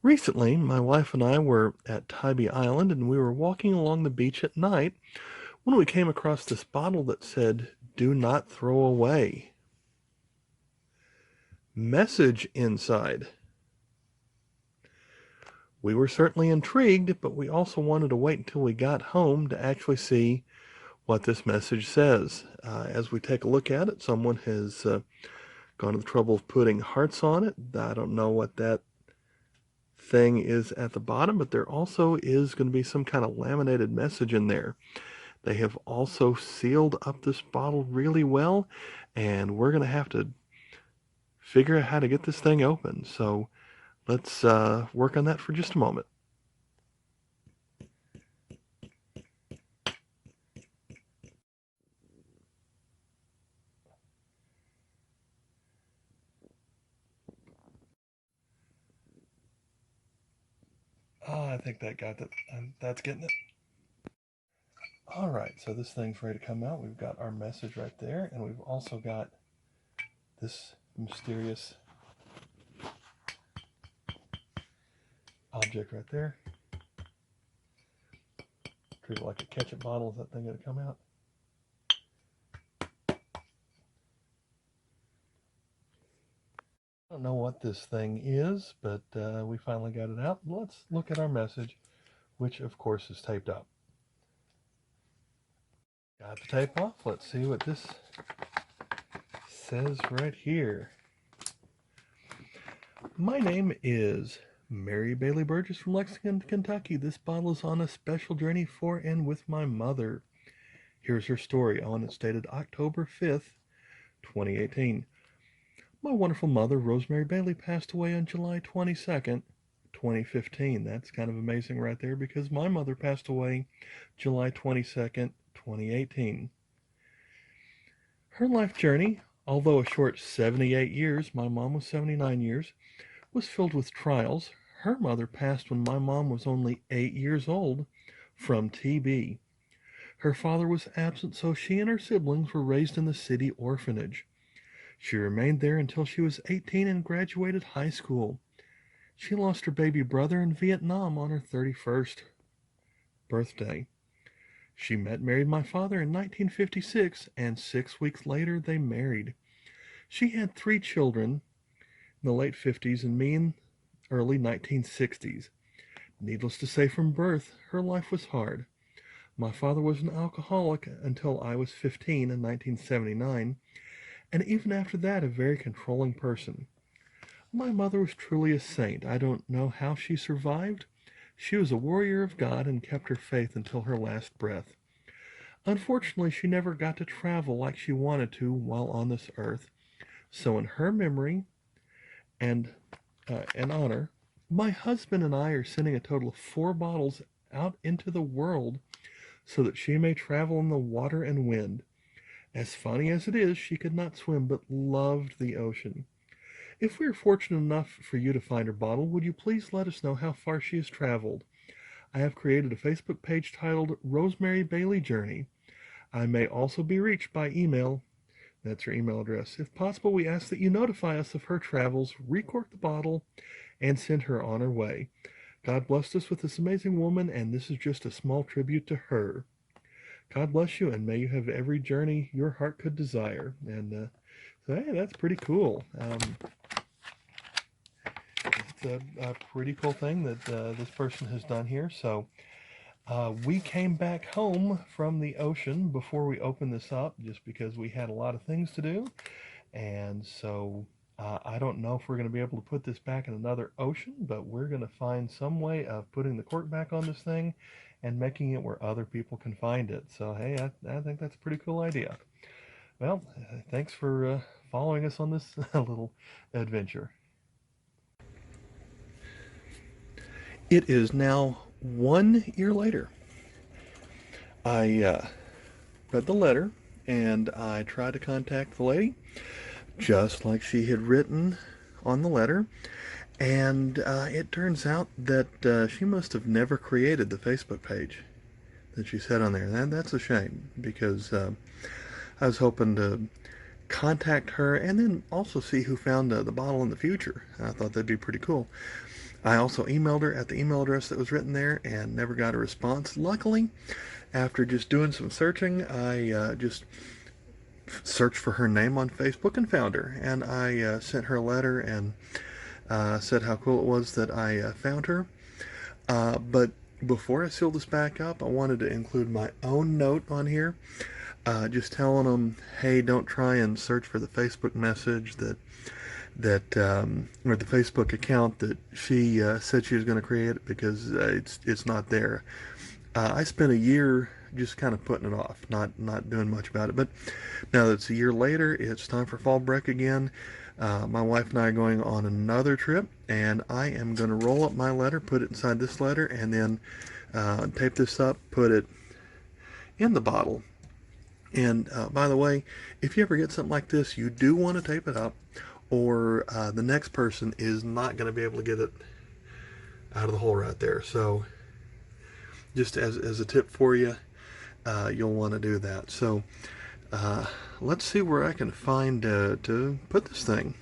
Recently, my wife and I were at Tybee Island and we were walking along the beach at night when we came across this bottle that said, "Do not throw away." Message inside. We were certainly intrigued, but we also wanted to wait until we got home to actually see what this message says. As we take a look at it, someone has gone to the trouble of putting hearts on it. I don't know what that thing is at the bottom, but there also is going to be some kind of laminated message in there. They have also sealed up this bottle really well, and we're going to have to figure out how to get this thing open. So let's work on that for just a moment. I think that got that. That's getting it. All right, so this thing's ready to come out. We've got our message right there, and we've also got this mysterious object right there. Treat it like a ketchup bottle. Is that thing going to come out? I don't know what this thing is, but we finally got it out. Let's look at our message, which of course is taped up. Got the tape off. Let's see what this says right here. My name is Mary Bailey Burgess from Lexington, Kentucky. This bottle is on a special journey for and with my mother. Here's her story on it, dated October 5th, 2018. My wonderful mother, Rosemary Bailey, passed away on July 22nd, 2015. That's kind of amazing right there because my mother passed away July 22nd, 2018. Her life journey, although a short 78 years, my mom was 79 years, was filled with trials. Her mother passed when my mom was only 8 years old from TB. Her father was absent, so she and her siblings were raised in the city orphanage. She remained there until she was 18 and graduated high school. She lost her baby brother in Vietnam on her 31st birthday. She met and married my father in 1956, and 6 weeks later they married. She had 3 children in the late 50s and me in early 1960s. Needless to say, from birth, her life was hard. My father was an alcoholic until I was 15 in 1979, and even after that, a very controlling person. My mother was truly a saint. I don't know how she survived. She was a warrior of God and kept her faith until her last breath. Unfortunately, she never got to travel like she wanted to while on this earth. So, in her memory and honor, my husband and I are sending a total of 4 bottles out into the world so that she may travel in the water and wind. As funny as it is, she could not swim but loved the ocean. If we are fortunate enough for you to find her bottle, would you please let us know how far she has traveled? I have created a Facebook page titled Rosemary Bailey Journey. I may also be reached by email. That's her email address. If possible, we ask that you notify us of her travels, recork the bottle, and send her on her way. God blessed us with this amazing woman, and this is just a small tribute to her. God bless you, and may you have every journey your heart could desire. And so, hey, that's pretty cool. It's a pretty cool thing that this person has done here. So we came back home from the ocean before we opened this up just because we had a lot of things to do. And so I don't know if we're going to be able to put this back in another ocean, but we're going to find some way of putting the cork back on this thing and making it where other people can find it. So, hey, I think that's a pretty cool idea. Well, thanks for following us on this little adventure. It is now 1 year later. I read the letter and I tried to contact the lady, just like she had written on the letter. And it turns out that she must have never created the Facebook page that she said on there. And that's a shame because I was hoping to contact her and then also see who found the bottle in the future. I thought that'd be pretty cool. I also emailed her at the email address that was written there and never got a response. Luckily, after just doing some searching, I just searched for her name on Facebook and found her. And I sent her a letter and said how cool it was that I found her. But before I seal this back up, I wanted to include my own note on here, just telling them, hey, don't try and search for the Facebook message or the Facebook account that she said she was going to create it, because it's not there. I spent a year just kind of putting it off, not doing much about it. But now that it's a year later, it's time for fall break again. My wife and I are going on another trip, and I am going to roll up my letter, put it inside this letter, and then tape this up, put it in the bottle. And by the way, if you ever get something like this, you do want to tape it up, or the next person is not going to be able to get it out of the hole right there. So just as a tip for you, you'll want to do that. So let's see where I can find to put this thing.